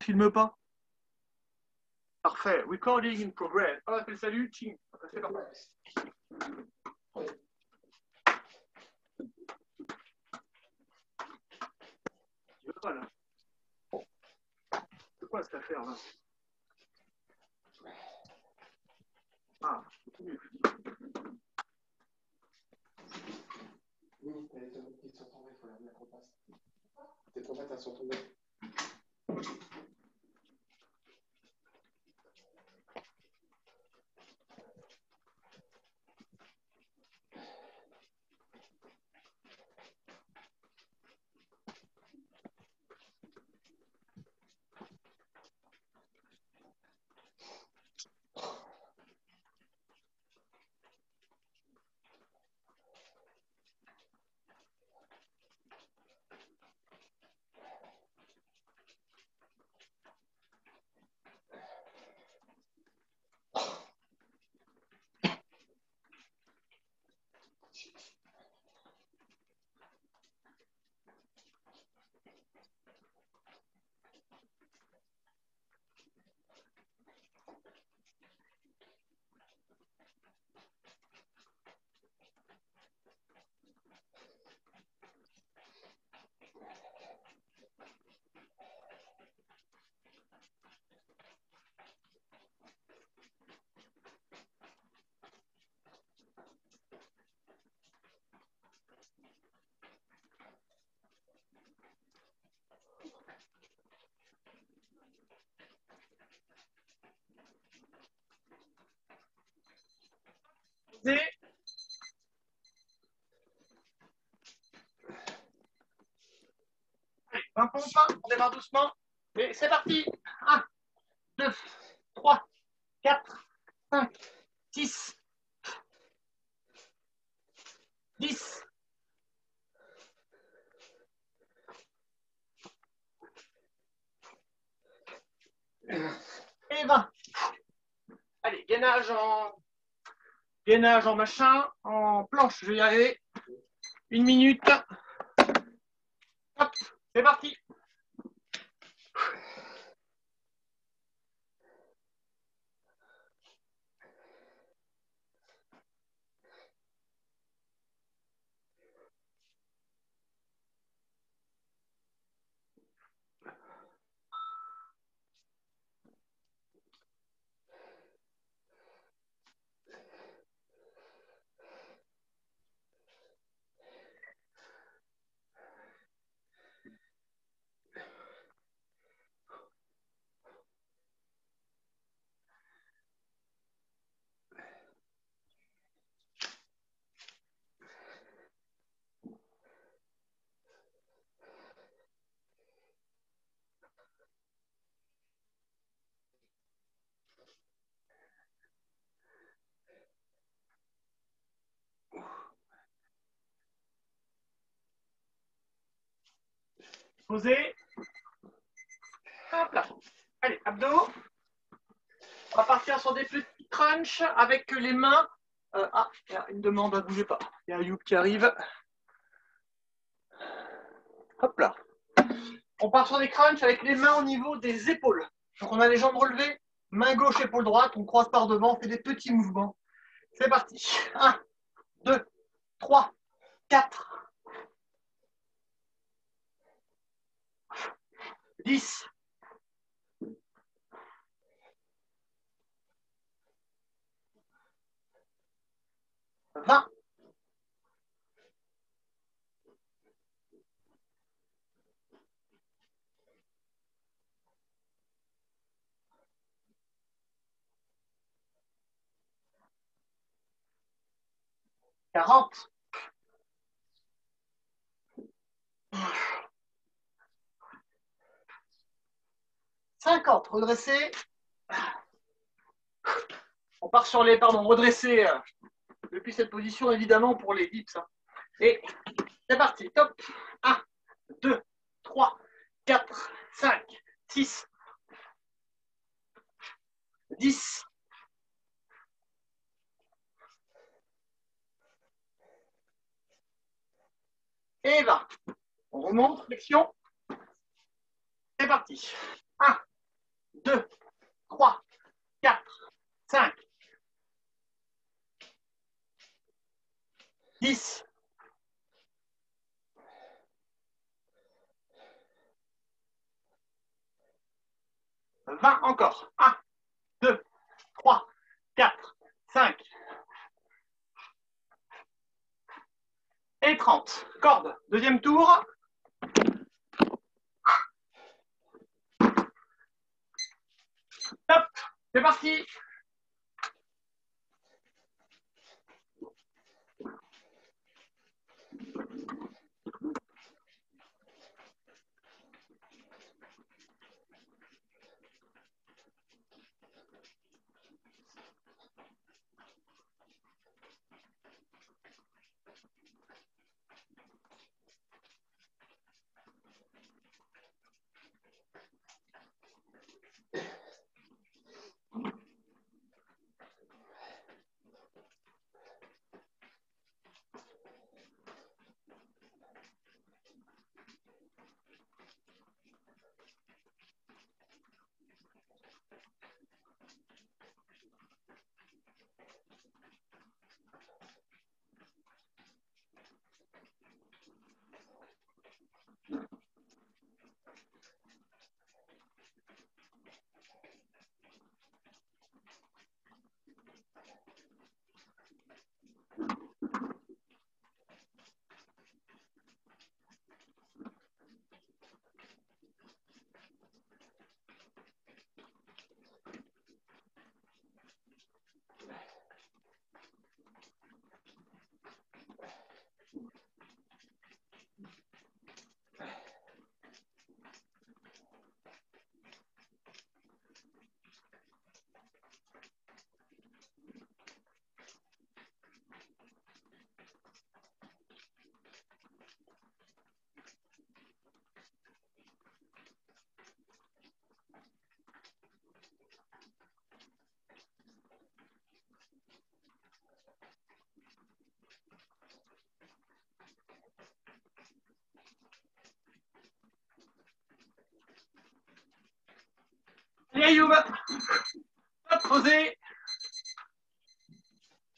filme pas. Parfait. Recording in progress. On appelle salut. Ching. C'est parti. Voilà. C'est quoi cette affaire là? Ah, c'est mieux. Oui, elle est sur ton il faut la mettre en place. T'es trop bête, elle est sur ton nez. Allez, 20 pompes, on démarre doucement. Et c'est parti. 1, 2, 3, 4, 5, 6, 10. Et 20. Allez, gainage en machin, en planche, je vais y arriver. 1 minute. Hop, c'est parti. Posez. Hop là. Allez, abdos. On va partir sur des petits crunchs avec les mains. Il y a une demande, ne bougez pas. Il y a un Youp qui arrive. Hop là. On part sur des crunchs avec les mains au niveau des épaules. Donc on a les jambes relevées, main gauche, épaule droite, on croise par devant, on fait des petits mouvements. C'est parti. 1, 2, 3, 4, 10, 20. 40. 50. Redresser. On part sur les, redresser depuis cette position, évidemment, pour les dips. Et c'est parti. Top. 1, 2, 3, 4, 5, 6, 10. Et 20. On remonte, flexion. C'est parti. 1, 2, 3, 4, 5, 10, 20 encore. 1, 2, 3, 4, 5 et 30. Corde. Deuxième tour. Hop, c'est parti. Allez, Ayoub. Hop, creuser.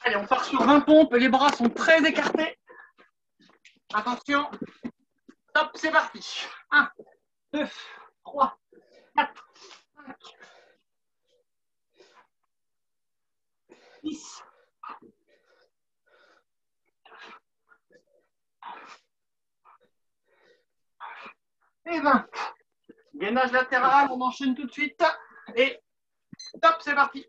Allez, on part sur 20 pompes. Les bras sont très écartés. Attention. Top, c'est parti. 1, 2, 3, 4, 5, 10. Et 20. Gainage latéral, on enchaîne tout de suite. Et top, c'est parti.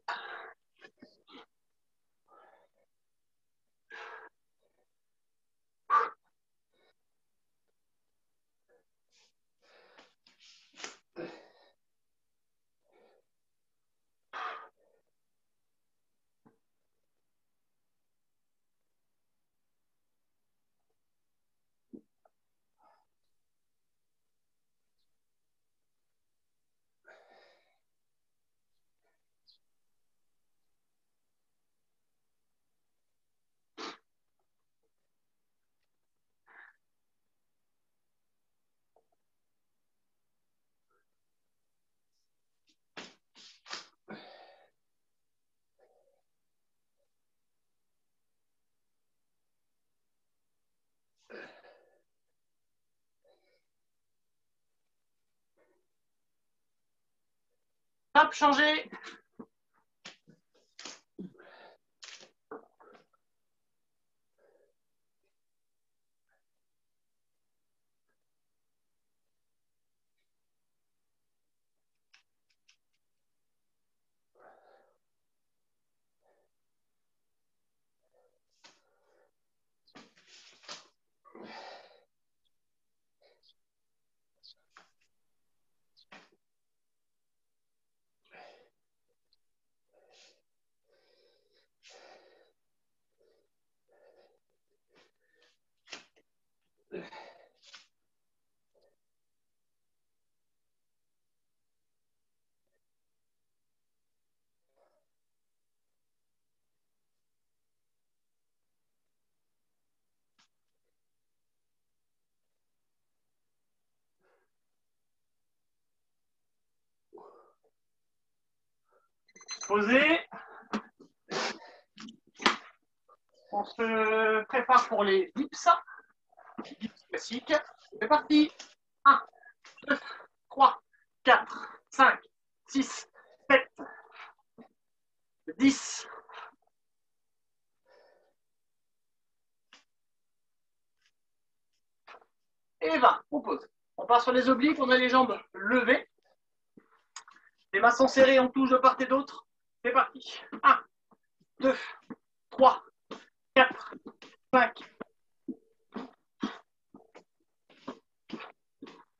Top, changer. Posez. On se prépare pour les dips. Dips classiques. C'est parti. 1, 2, 3, 4, 5, 6, 7, 10. Et 20. On pose. On part sur les obliques. On a les jambes levées. Les mains sont serrées. On touche de part et d'autre. C'est parti. 1, 2, 3, 4, 5,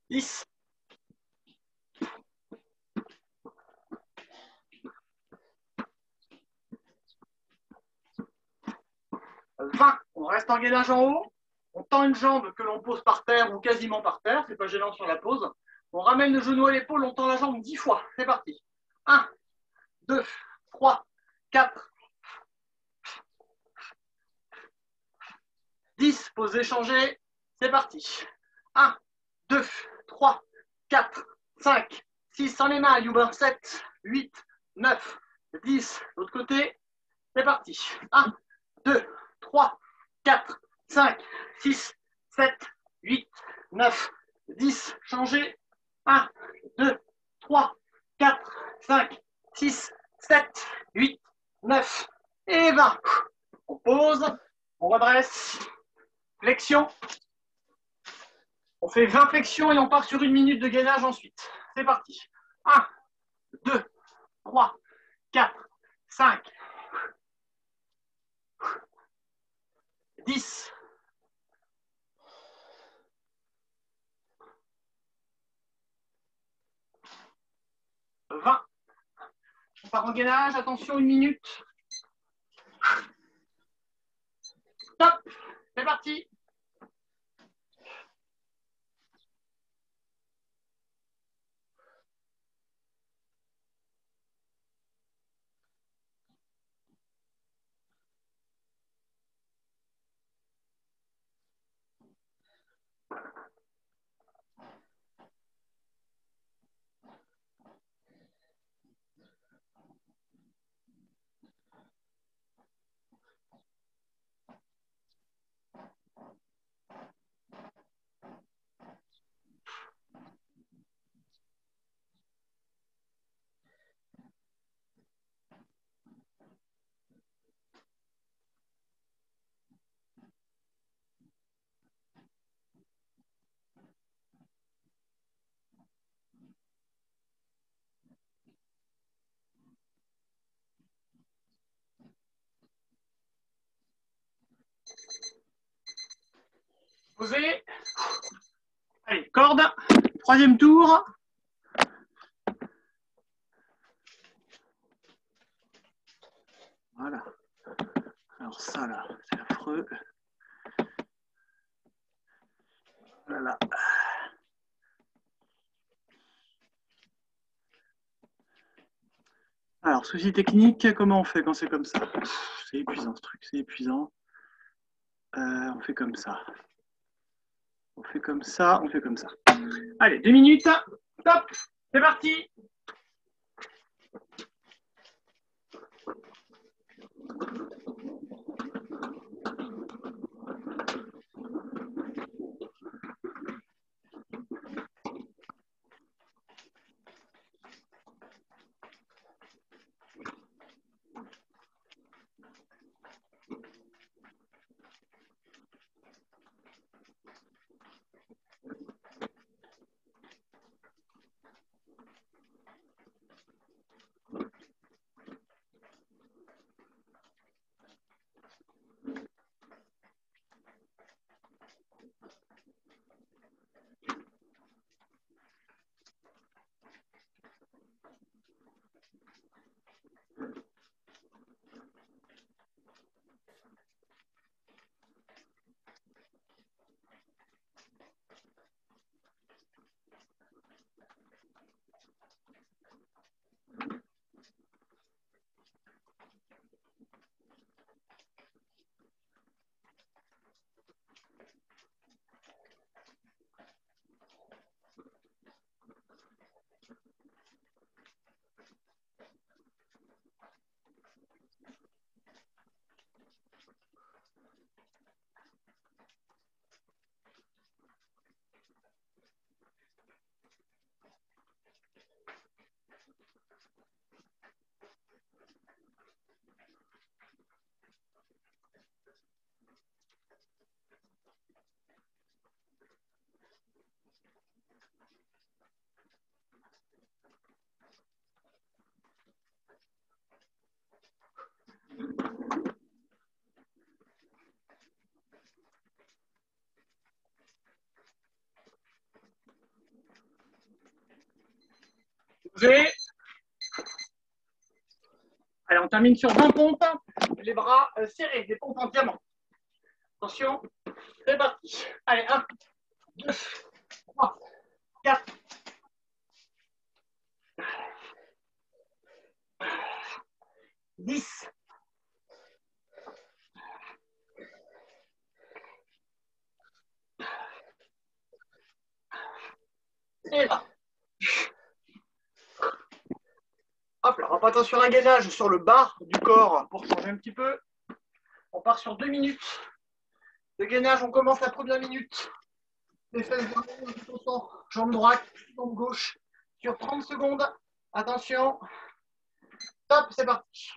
10. 20. On reste en gainage en haut. On tend une jambe que l'on pose par terre ou quasiment par terre. C'est pas gênant sur la pose. On ramène le genou à l'épaule. On tend la jambe 10 fois. C'est parti. 1, 2, 3, 4, 10. Posez, changez. C'est parti. 1, 2, 3, 4, 5, 6. Sans les mains, Yuba. 7, 8, 9, 10. L'autre côté. C'est parti. 1, 2, 3, 4, 5, 6, 7, 8, 9, 10. Changez. 1, 2, 3, 4, 5, 6, 7, 8, 9 et 20. On pose, on redresse. Flexion. On fait 20 flexions et on part sur 1 minute de gainage ensuite. C'est parti. 1, 2, 3, 4, 5, 10, 20. On part en gainage, attention, 1 minute. Top, c'est parti. Posez. Allez, corde. 3e tour. Voilà. Alors ça là, c'est affreux. Voilà. Alors, souci technique, comment on fait quand c'est comme ça? C'est épuisant ce truc, c'est épuisant. On fait comme ça. On fait comme ça, on fait comme ça. Allez, 2 minutes. Top, c'est parti. Posez. Allez, on termine sur 20 pompes. Les bras serrés, des pompes en diamant. Attention, c'est parti. Allez, 1, 2, 3, 4. 10. Et là. Hop là, on va attention à un gainage sur le bas du corps pour changer un petit peu. On part sur 2 minutes. Le gainage, on commence la première minute. Les fesses derrière, tout au centre. Jambe droite, jambe gauche. Sur 30 secondes. Attention. Top, c'est parti.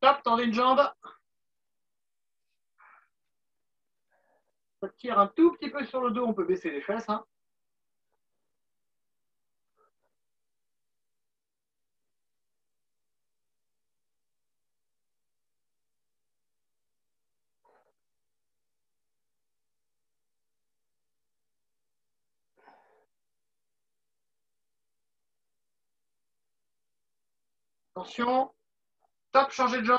Top, tendez une jambe. Ça tire un tout petit peu sur le dos, on peut baisser les fesses. Hein. Attention. Top, changez de jambe.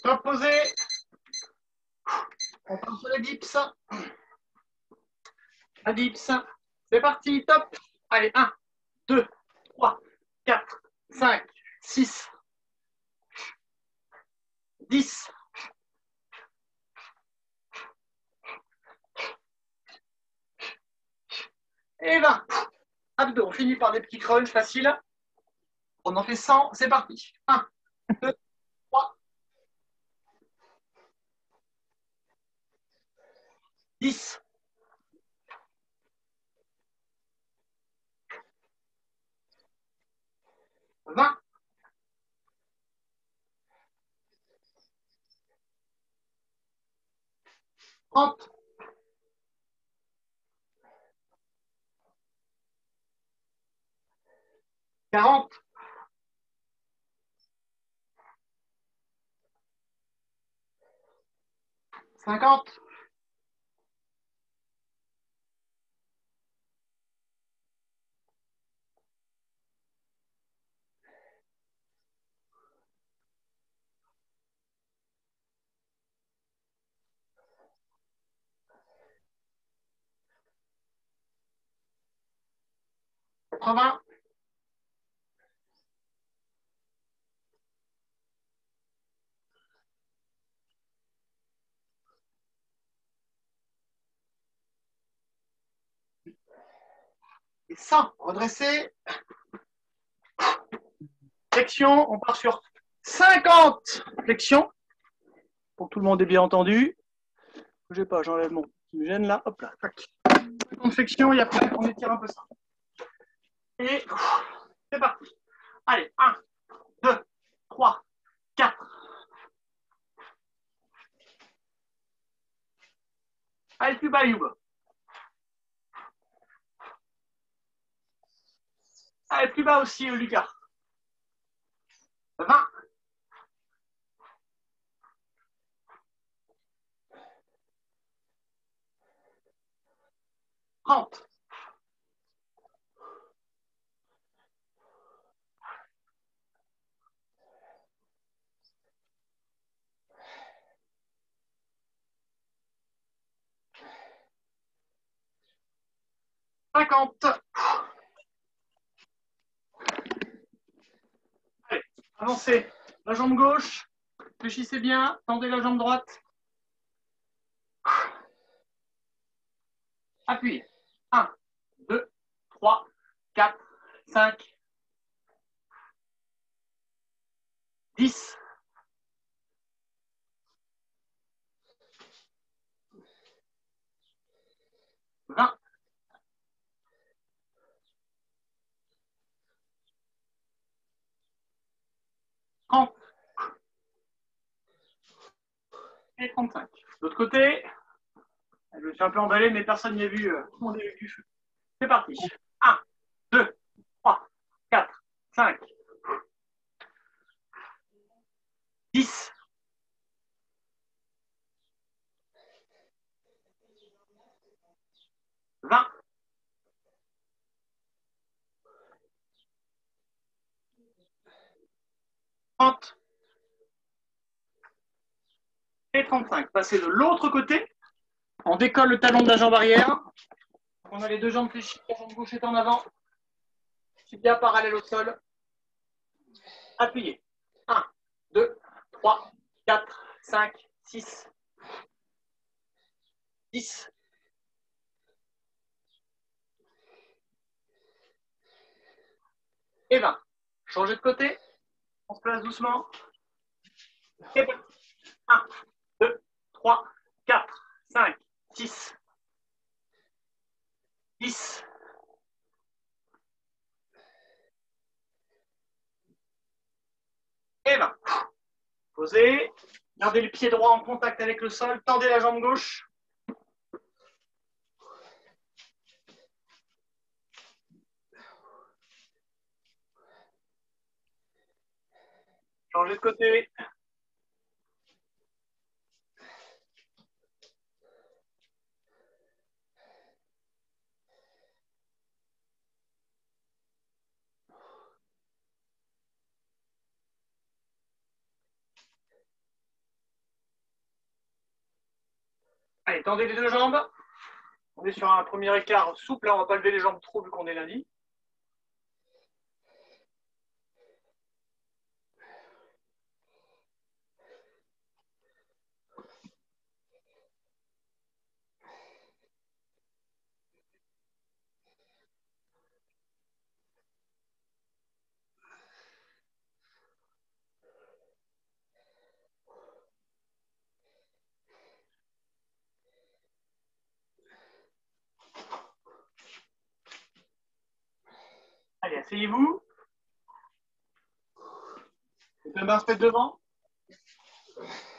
Top, posé. On part sur les dips. La dips. C'est parti, top. Allez, 1, 2, 3, 4, 5, 6, 10. Et 20. Abdos, on finit par des petits crunchs faciles. On en fait 100, c'est parti. 1, 2, 3, 10, 20, 30, 40, 50, 80. Et 100. Redressé. Flexion, on part sur 50 flexions. Pour que tout le monde ait bien entendu. Bougez pas, j'enlève mon petit gène là. Hop là. 50 flexions et après on étire un peu ça. Et c'est parti. Allez, 1, 2, 3, 4. Allez, plus bas, Youb. Allez, plus bas aussi, Lucas. 20. 30. 50. Allez, avancez. La jambe gauche. Réfléchissez bien. Tendez la jambe droite. Appuyez. 1, 2, 3, 4, 5, 10. 20. 30. Et 35. De l'autre côté. Je me suis un peu emballé, mais personne n'y a vu mon début du feu. C'est parti. 1, 2, 3, 4, 5, 10. 20. 30. Et 35. Passez de l'autre côté. On décolle le talon de la jambe arrière. On a les deux jambes fléchies. La jambe gauche est en avant. Tibia parallèle au sol. Appuyez. 1, 2, 3, 4, 5, 6, 10. Et 20. Changez de côté. On se place doucement. Et parti. 1, 2, 3, 4, 5, 6, 10. Et 20. Posez. Gardez le pied droit en contact avec le sol. Tendez la jambe gauche. Changez de côté. Allez, tendez les deux jambes. On est sur un premier écart souple. Là, on ne va pas lever les jambes trop vu qu'on est lundi. Allez, asseyez-vous. Les deux mains se mettent devant.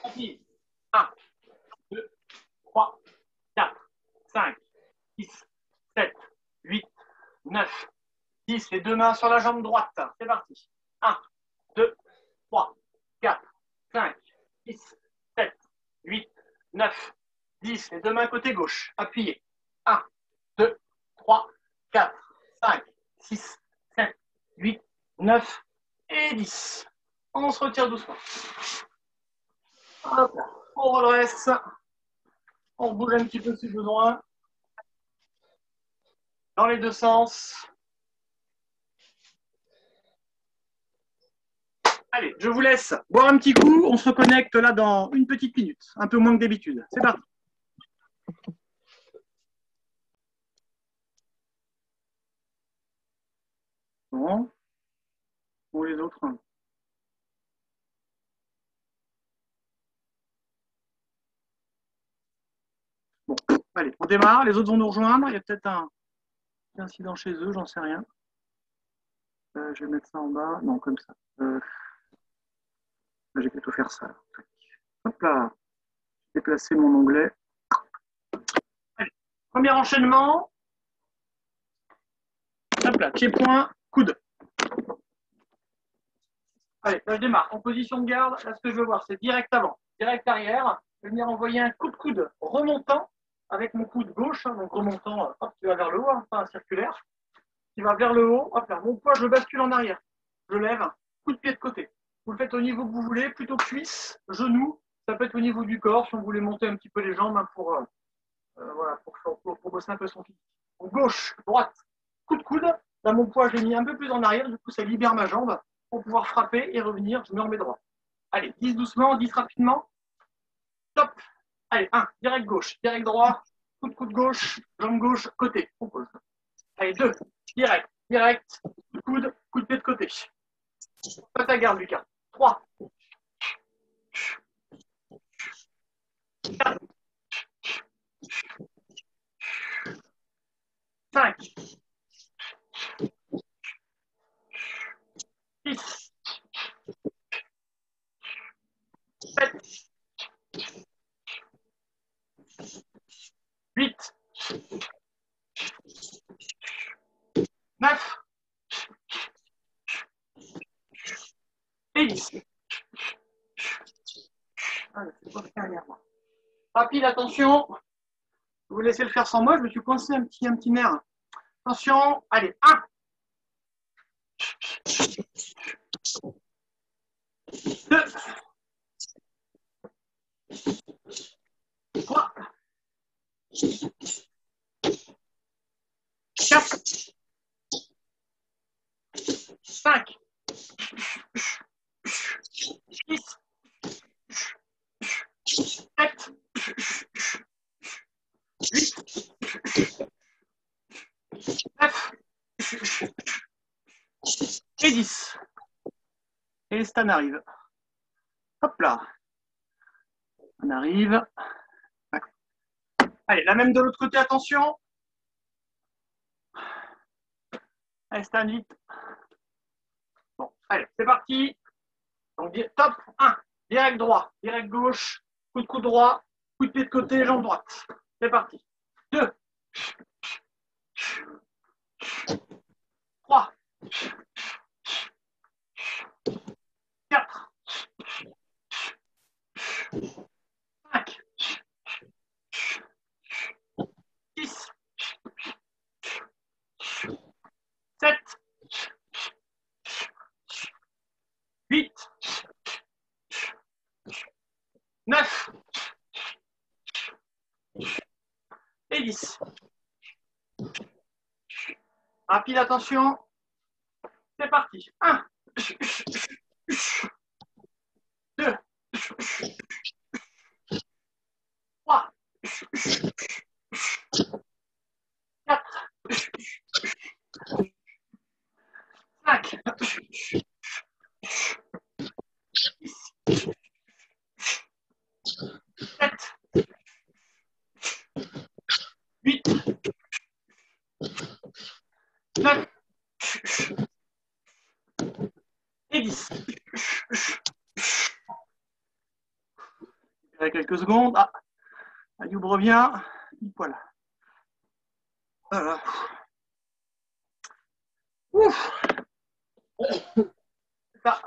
Appuyez. 1, 2, 3, 4, 5, 6, 7, 8, 9, 10. Les deux mains sur la jambe droite. C'est parti. 1, 2, 3, 4, 5, 6, 7, 8, 9, 10. Les deux mains côté gauche. Appuyez. 1, 2, 3, 4, 5, 6, 7, 8, 9 et 10. On se retire doucement. Hop, on redresse. On bouge un petit peu si besoin. Dans les deux sens. Allez, je vous laisse boire un petit coup. On se reconnecte là dans une petite minute. Un peu moins que d'habitude. C'est parti. Bon. Pour les autres. Bon, allez, on démarre. Les autres vont nous rejoindre. Il y a peut-être un incident chez eux, j'en sais rien. Je vais mettre ça en bas. Non, comme ça. Je vais plutôt faire ça. Hop là. Déplacer mon onglet. Allez, premier enchaînement. Hop là, pied-point, coude. Allez, là je démarre. En position de garde, là ce que je veux voir, c'est direct avant, direct arrière. Je vais venir envoyer un coup de coude remontant avec mon coude gauche, hein, donc remontant, hop, tu vas vers le haut, hein, pas un circulaire. Tu vas vers le haut, hop là, mon poids, je bascule en arrière. Je lève, coup de pied de côté. Vous le faites au niveau que vous voulez, plutôt cuisse, genou, ça peut être au niveau du corps, si on voulait monter un petit peu les jambes hein, voilà, pour bosser un peu son physique. Donc gauche, droite, coup de coude. Là, mon poids, je l'ai mis un peu plus en arrière, du coup, ça libère ma jambe pour pouvoir frapper et revenir. Je me remets droit. Allez, 10 doucement, 10 rapidement. Top. Allez, 1, direct gauche, direct droit, coup de coude gauche, jambe gauche, côté. On pose. Allez, 2, direct, direct, coup de pied de côté. Pas ta garde, Lucas. 3, 4, 5, 6, 7, 8, 9 et 10. Rapide, attention. Je vous laissez le faire sans moi, je me suis coincé un petit nerf. Attention, allez, 1, 2, 3, 4, 5, 6, 7, 8, 9 et 10. Et les Stan arrivent. Hop là. On arrive. Allez, la même de l'autre côté, attention. Allez, Stan, vite. Bon, allez, c'est parti. Donc, top, 1, direct droit, direct gauche, coup de coude droit, coup de pied de côté, jambe droite. C'est parti. 2, 3, 4, 5, 6, 7, 8, 9 et 10. Rapide, attention. C'est parti. 1, 2, 3, 4, 5, 6, 7, 8, 9 et 10. Quelques secondes. Ah, Ayoub revient. Voilà. Voilà. Ouf. Ça.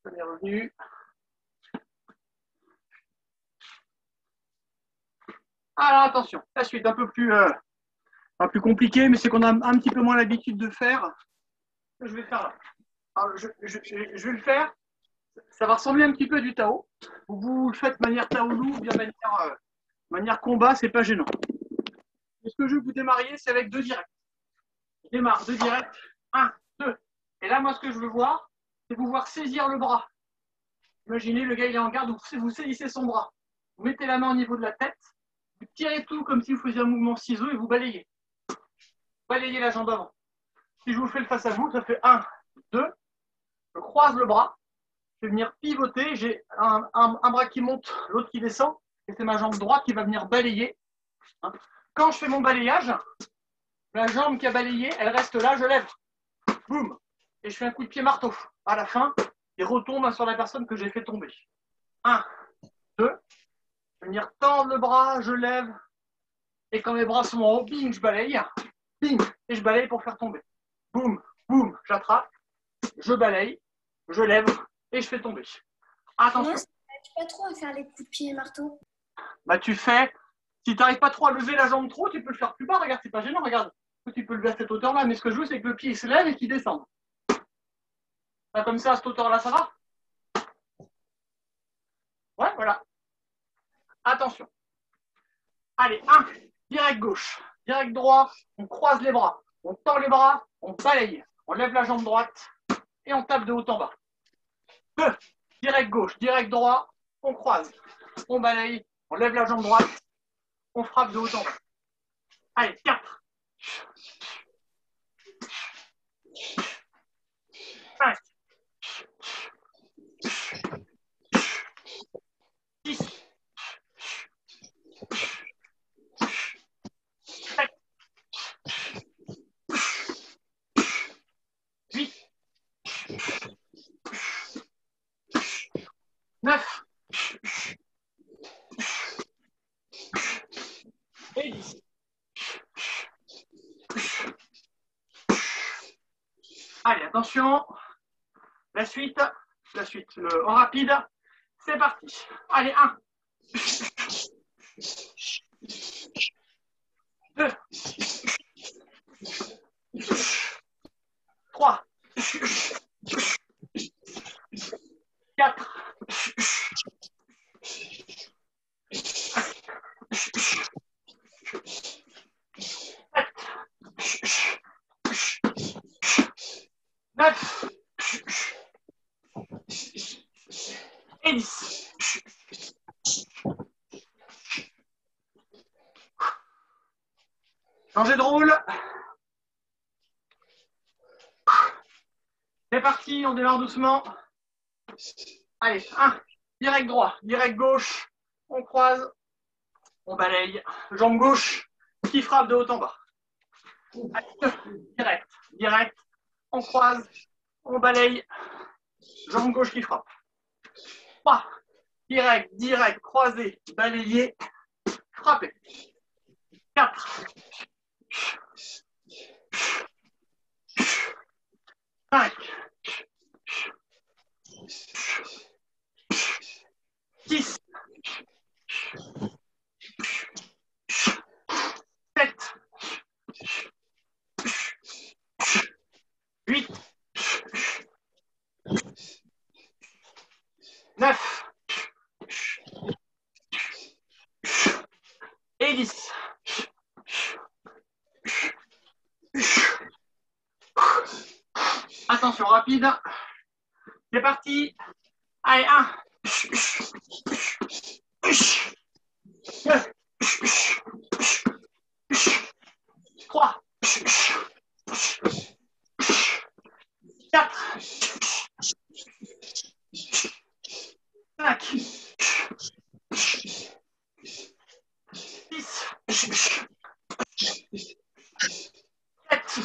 On est revenu. Alors attention, la suite un peu plus compliquée, mais c'est qu'on a un petit peu moins l'habitude de faire. Je vais faire là. Alors, je vais le faire. Ça va ressembler un petit peu à du Tao. Vous le faites de manière Taolu ou bien manière combat, c'est pas gênant. Et ce que je vais vous démarrer, c'est avec 2 directs. Je démarre 2 directs. 1, 2. Et là, moi, ce que je veux voir, c'est vous voir saisir le bras. Imaginez, le gars, il est en garde, vous saisissez son bras. Vous mettez la main au niveau de la tête, vous tirez tout comme si vous faisiez un mouvement ciseau et vous balayez. Balayez la jambe avant. Si je vous fais le face à vous, ça fait 1, 2. Je croise le bras. Je vais venir pivoter. J'ai un bras qui monte, l'autre qui descend. Et c'est ma jambe droite qui va venir balayer. Quand je fais mon balayage, la jambe qui a balayé, elle reste là, je lève. Boum. Et je fais un coup de pied marteau. À la fin, il retombe sur la personne que j'ai fait tomber. 1, 2. Je vais venir tendre le bras, je lève. Et quand mes bras sont en haut, bing, je balaye. ping, et je balaye pour faire tomber. Boum, boum, j'attrape, je balaye, je lève et je fais tomber. Attention. Moi, ça m'aide pas trop à faire les coups de pied et marteau. Bah tu fais, si tu n'arrives pas trop à lever la jambe trop, tu peux le faire plus bas, regarde, c'est pas gênant, regarde. Tu peux le lever à cette hauteur-là, mais ce que je veux, c'est que le pied il se lève et qu'il descende. Là, comme ça, à cette hauteur-là, ça va? Ouais, voilà. Attention. Allez, 1, direct gauche, direct droit, on croise les bras, on tend les bras, on balaye, on lève la jambe droite et on tape de haut en bas. 2, direct gauche, direct droit, on croise, on balaye, on lève la jambe droite, on frappe de haut en bas. Allez, 4, 5, 6, 7, 8, 9 et 10. Allez, attention. La suite, en rapide. C'est parti. Allez, 1. 2. 3. 4. 9 et 10. Changez de rôle. C'est parti, on démarre doucement. Allez, 1, direct droit, direct gauche, on croise, on balaye, jambe gauche qui frappe de haut en bas. Allez, 2, direct, direct, on croise, on balaye, jambe gauche qui frappe. 3, direct, direct, croisé, balayé, frappé. 4, 5, 6, 7, 8, 9 et 10. Attention, rapide. C'est parti. Allez, 1. 2. 3. 4. 5. 6. 7.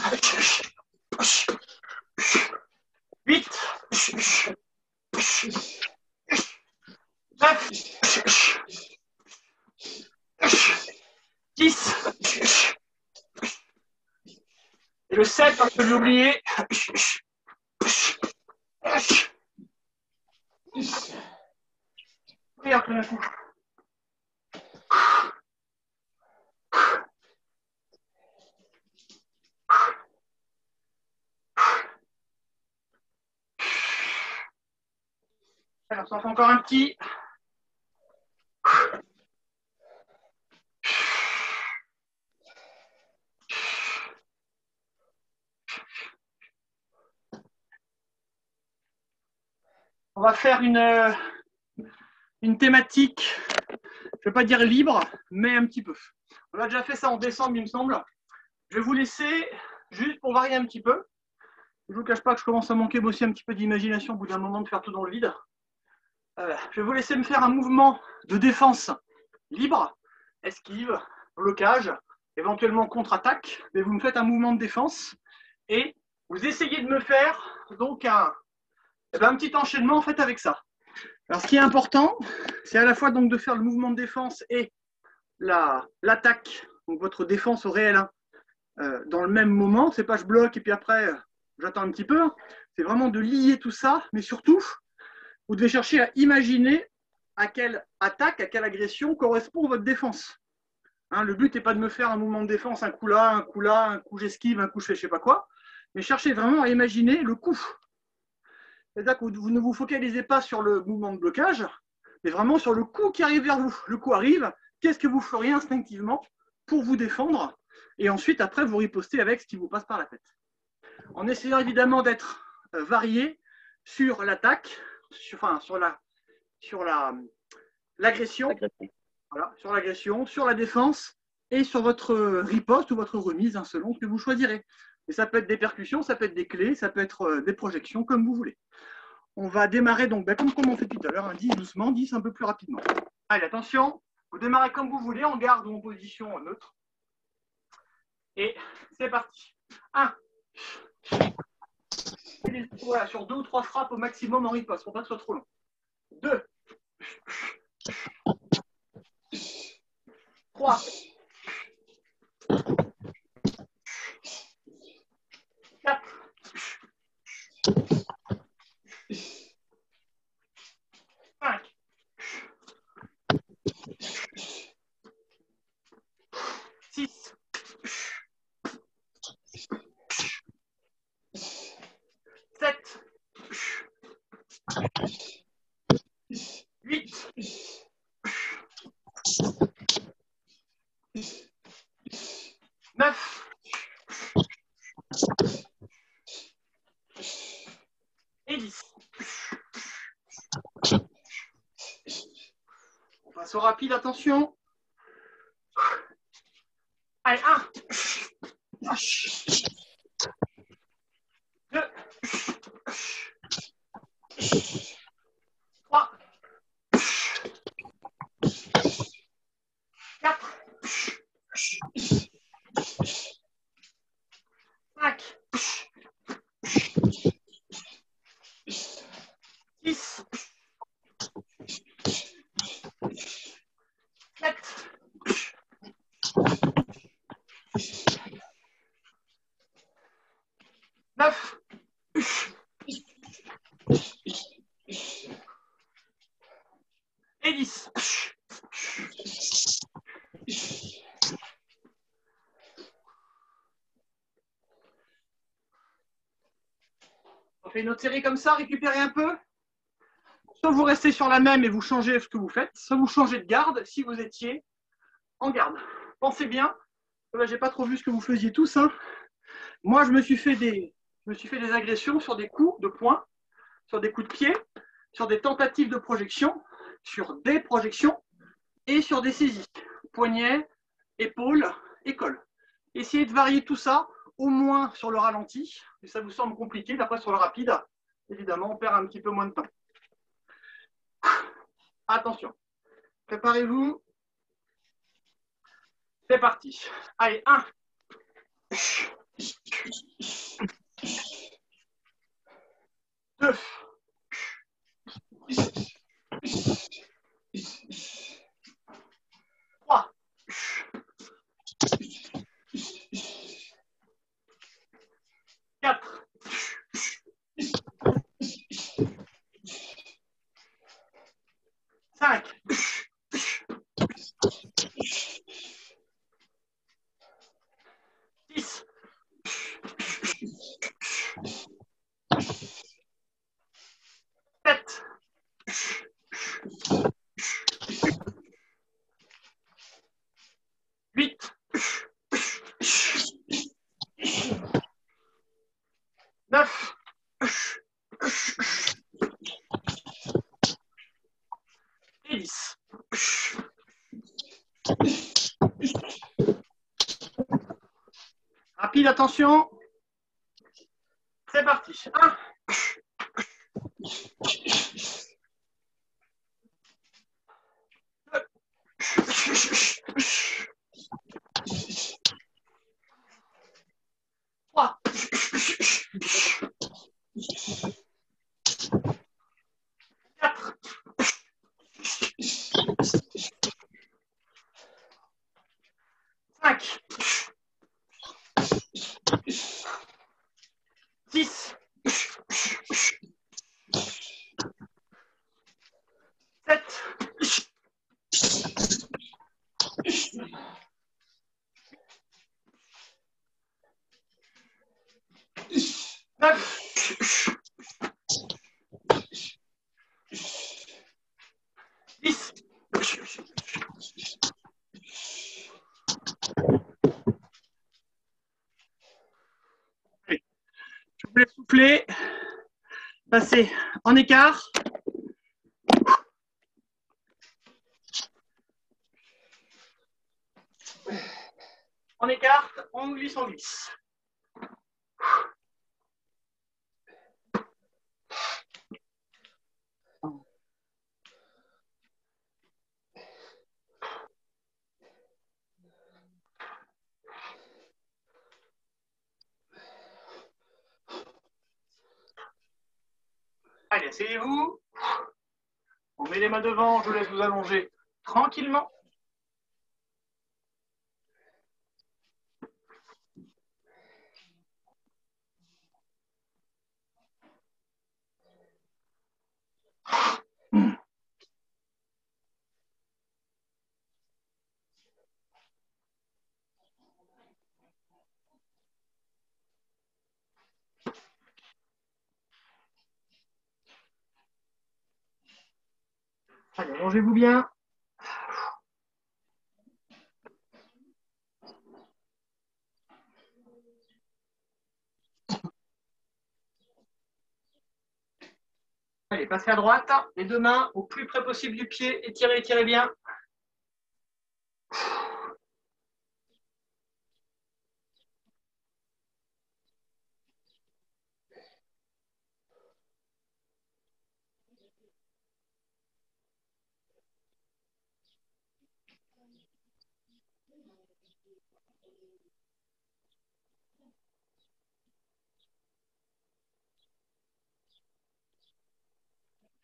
8. 9. 10. Et le 7, parce que je l'ai oublié. Et après un coup. Alors, ça en fait encore un petit. On va faire une thématique, je ne vais pas dire libre, mais un petit peu. On a déjà fait ça en décembre, il me semble. Je vais vous laisser, juste pour varier un petit peu. Je ne vous cache pas que je commence à manquer aussi un petit peu d'imagination au bout d'un moment de faire tout dans le vide. Je vais vous laisser me faire un mouvement de défense libre, esquive, blocage, éventuellement contre-attaque. Mais vous me faites un mouvement de défense et vous essayez de me faire donc un petit enchaînement en fait avec ça. Alors, ce qui est important, c'est à la fois donc de faire le mouvement de défense et l'attaque, donc votre défense au réel 1, dans le même moment. C'est pas je bloque et puis après, j'attends un petit peu. C'est vraiment de lier tout ça, mais surtout, vous devez chercher à imaginer à quelle attaque, à quelle agression correspond votre défense. Hein, le but n'est pas de me faire un mouvement de défense, un coup là, un coup là, un coup j'esquive, un coup je fais je sais pas quoi, mais cherchez vraiment à imaginer le coup. C'est-à-dire que vous ne vous focalisez pas sur le mouvement de blocage, mais vraiment sur le coup qui arrive vers vous. Le coup arrive, qu'est-ce que vous feriez instinctivement pour vous défendre, et ensuite après vous ripostez avec ce qui vous passe par la tête. En essayant évidemment d'être varié sur l'attaque, sur l'agression, voilà, sur l'agression, sur la défense et sur votre riposte ou votre remise, hein, selon ce que vous choisirez. Et ça peut être des percussions, ça peut être des clés, ça peut être des projections, comme vous voulez. On va démarrer donc, comme on fait tout à l'heure, 10 doucement, 10 un peu plus rapidement. Allez, attention, vous démarrez comme vous voulez, en garde ou en position neutre. Et c'est parti. 1. Voilà, sur 2 ou 3 frappes au maximum en riposte, pour pas que ce soit trop long. 2. 3. 4. 5. 6. 7. 8. 9. Et 10. On passe au rapide, attention. Allez, 1. 2. 3. 4. 5. 6. 7. 9. Et 10. On fait une autre série comme ça, récupérez un peu. Soit vous restez sur la même et vous changez ce que vous faites, soit vous changez de garde si vous étiez en garde. Pensez bien, je n'ai pas trop vu ce que vous faisiez tous. Hein. Moi, je me suis fait des agressions sur des coups de poing, sur des coups de pied, sur des tentatives de projection, sur des projections et sur des saisies. Poignet, épaule, école. Essayez de varier tout ça, au moins sur le ralenti. Et ça vous semble compliqué, d'après sur le rapide, évidemment, on perd un petit peu moins de temps. Attention, préparez-vous. C'est parti. Allez, 1. 2. 3. 4. 5. 6. 7. 8. 9. 10. Rapide, attention. C'est parti. 1. 3. 4. 5. 6, 7, 9, 10. Allez, je vous laisse souffler, passer en écart. On écarte, on glisse, on glisse. Allez, asseyez-vous. On met les mains devant, je vous laisse vous allonger tranquillement. Allez, allongez-vous bien. Allez, passez à droite, les deux mains au plus près possible du pied, étirez, étirez bien.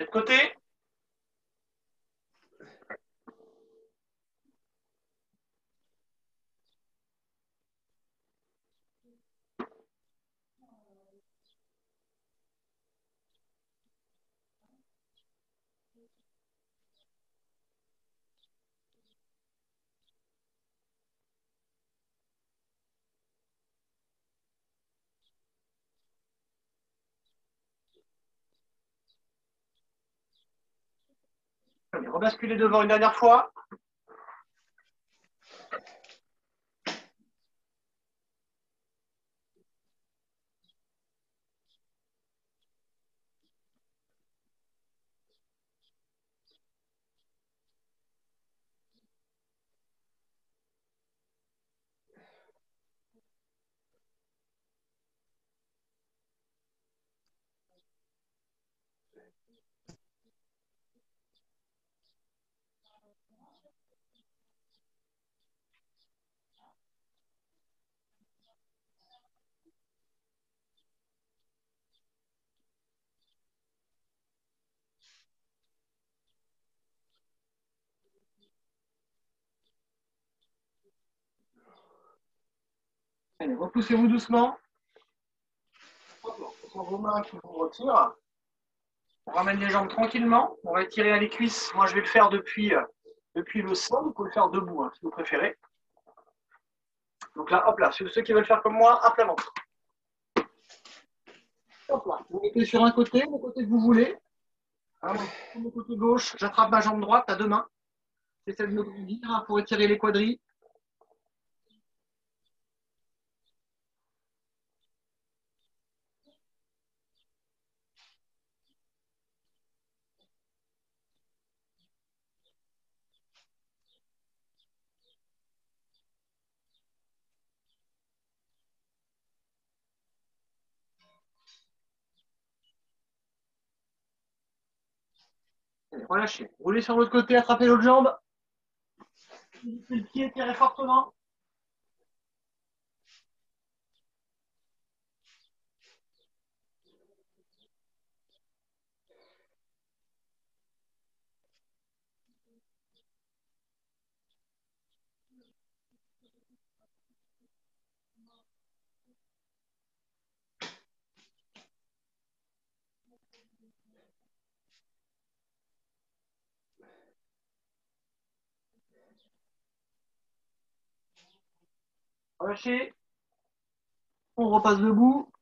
De côté. Allez, rebasculez devant une dernière fois. Allez, repoussez-vous doucement. Ce sont vos mains qui vous retirent. On ramène les jambes tranquillement. On va étirer à les cuisses. Moi, je vais le faire depuis le sol. Vous pouvez le faire debout, hein, si vous préférez. Donc là, hop là. Ceux qui veulent faire comme moi, à plat ventre. Hop là. Vous mettez sur un côté, le côté que vous voulez. Hein, sur le côté gauche, j'attrape ma jambe droite à deux mains. J'essaie de me grandir pour étirer les quadris. Allez, relâchez. Roulez sur l'autre côté, attrapez l'autre jambe. Le pied, tirez fortement. Relâchez. On repasse debout.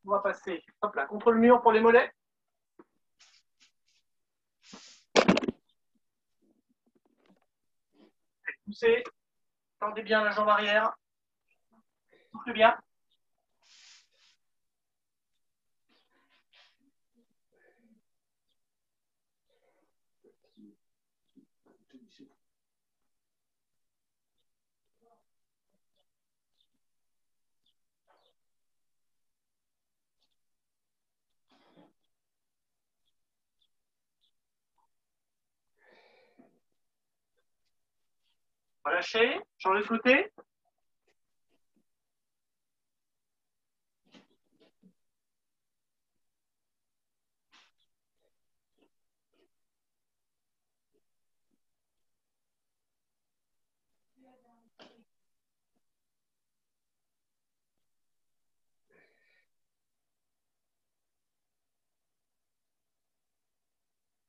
On va passer, hop là, contre le mur pour les mollets. Poussez. Tendez bien la jambe arrière. Soufflez bien. Relâchez. Changez de côté.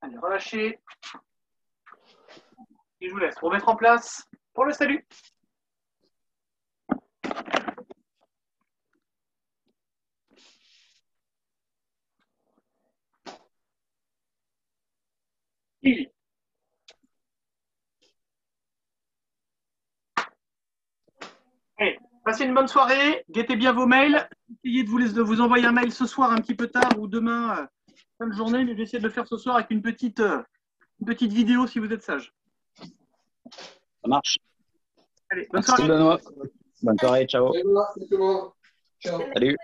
Allez, relâchez. Et je vous laisse remettre en place pour le salut. Allez, passez une bonne soirée. Guettez bien vos mails. Essayez de vous envoyer un mail ce soir un petit peu tard ou demain, fin de journée, mais j'essaie de le faire ce soir avec une petite vidéo si vous êtes sage. Ça marche. Allez, bonne Merci soirée. Benoît. Bonne soirée, ciao. Salut, Benoît. Ciao. Salut.